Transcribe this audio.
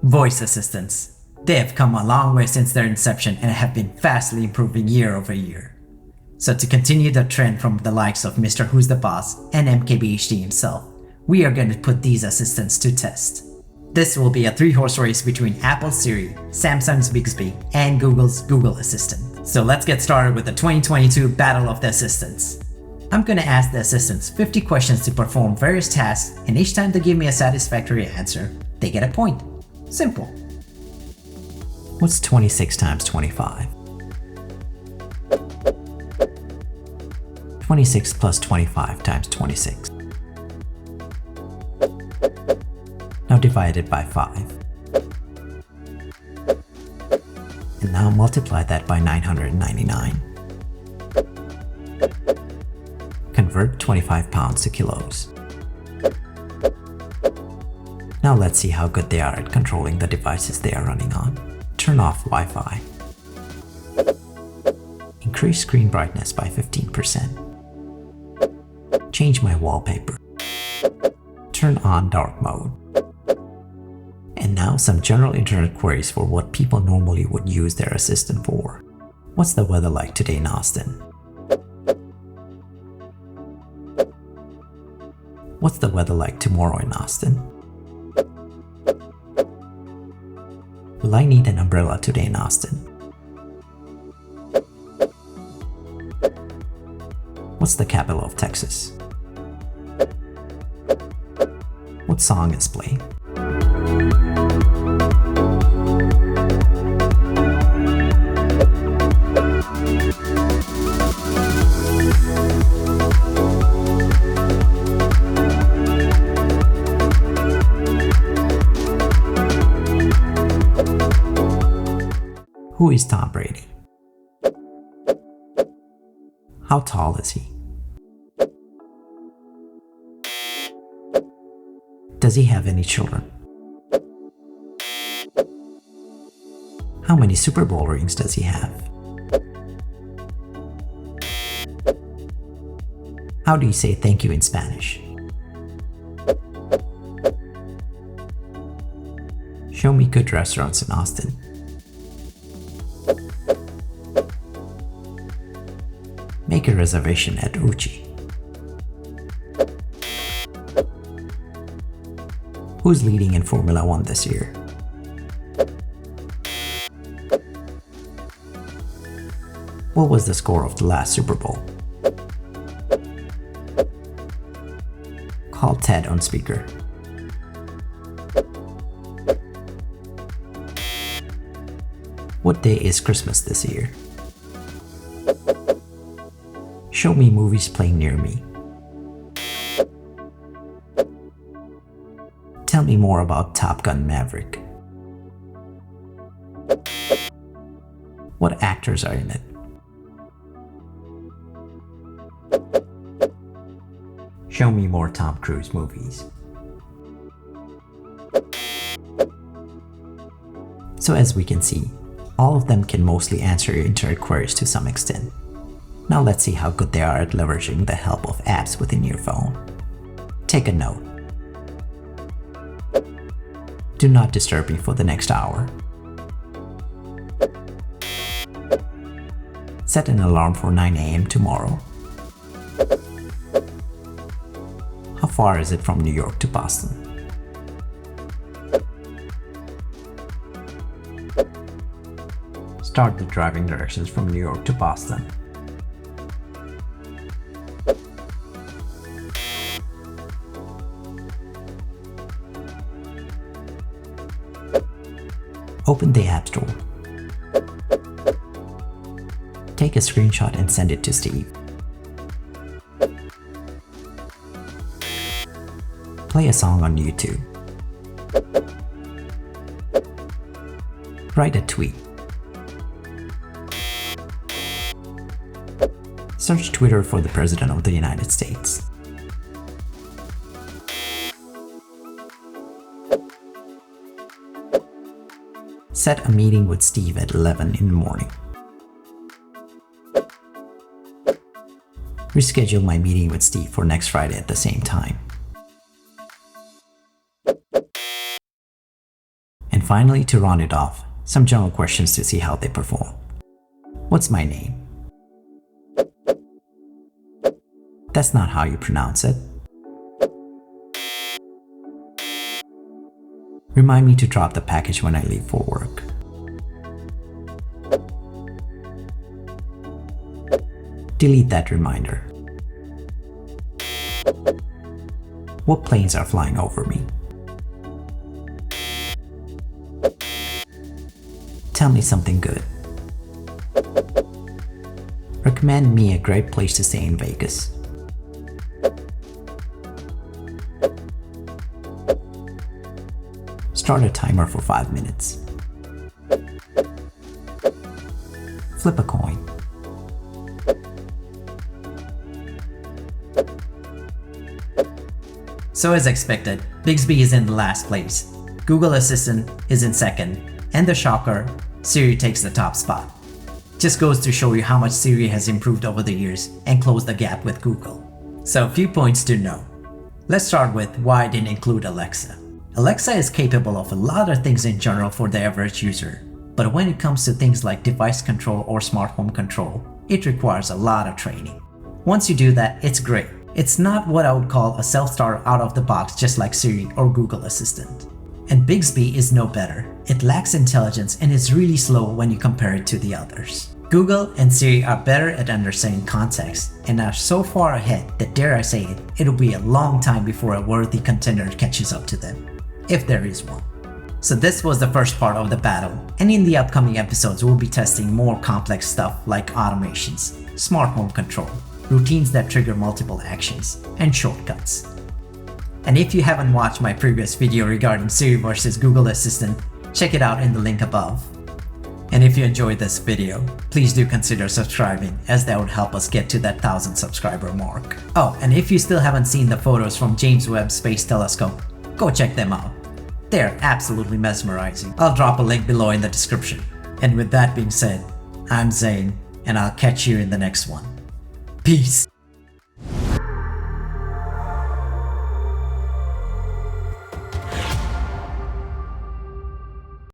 Voice assistants. They have come a long way since their inception and have been vastly improving year over year. So to continue the trend from the likes of Mr. Who's the Boss and MKBHD himself, we are going to put these assistants to test. This will be a 3-horse race between Apple's Siri, Samsung's Bixby, and Google's Google Assistant. So let's get started with the 2022 Battle of the Assistants. I'm gonna ask the assistants 50 questions to perform various tasks, and each time they give me a satisfactory answer, they get a point. Simple. What's 26 times 25? 26 plus 25 times 26. Now divide it by 5. And now multiply that by 999. Convert 25 pounds to kilos. Now let's see how good they are at controlling the devices they are running on. Turn off Wi-Fi. Increase screen brightness by 15%. Change my wallpaper. Turn on dark mode. And now some general internet queries for what people normally would use their assistant for. What's the weather like today in Austin? What's the weather like tomorrow in Austin? Will I need an umbrella today in Austin? What's the capital of Texas? What song is playing? Who is Tom Brady? How tall is he? Does he have any children? How many Super Bowl rings does he have? How do you say thank you in Spanish? Show me good restaurants in Austin. Make a reservation at Uchi. Who's leading in Formula 1 this year? What was the score of the last Super Bowl? Call Ted on speaker. What day is Christmas this year? Show me movies playing near me. Tell me more about Top Gun Maverick. What actors are in it? Show me more Tom Cruise movies. So as we can see, all of them can mostly answer your internet queries to some extent. Now let's see how good they are at leveraging the help of apps within your phone. Take a note. Do not disturb me for the next hour. Set an alarm for 9 a.m. tomorrow. How far is it from New York to Boston? Start the driving directions from New York to Boston. Open the App Store. Take a screenshot and send it to Steve. Play a song on YouTube. Write a tweet. Search Twitter for the President of the United States. Set a meeting with Steve at 11 in the morning. Reschedule my meeting with Steve for next Friday at the same time. And finally, to round it off, some general questions to see how they perform. What's my name? That's not how you pronounce it. Remind me to drop the package when I leave for work. Delete that reminder. What planes are flying over me? Tell me something good. Recommend me a great place to stay in Vegas. Start a timer for 5 minutes. Flip a coin. So as expected, Bixby is in the last place, Google Assistant is in second, and the shocker, Siri takes the top spot. Just goes to show you how much Siri has improved over the years and closed the gap with Google. So a few points to know. Let's start with why I didn't include Alexa. Alexa is capable of a lot of things in general for the average user, but when it comes to things like device control or smart home control, it requires a lot of training. Once you do that, it's great. It's not what I would call a self-starter out of the box just like Siri or Google Assistant. And Bixby is no better. It lacks intelligence and is really slow when you compare it to the others. Google and Siri are better at understanding context and are so far ahead that, dare I say it, it'll be a long time before a worthy contender catches up to them, if there is one. So this was the first part of the battle, and in the upcoming episodes we'll be testing more complex stuff like automations, smart home control, routines that trigger multiple actions, and shortcuts. And if you haven't watched my previous video regarding Siri versus Google Assistant, check it out in the link above. And if you enjoyed this video, please do consider subscribing, as that would help us get to that 1,000 subscriber mark. Oh, and if you still haven't seen the photos from James Webb Space Telescope, go check them out. They're absolutely mesmerizing. I'll drop a link below in the description. And with that being said, I'm Zane, and I'll catch you in the next one. Peace.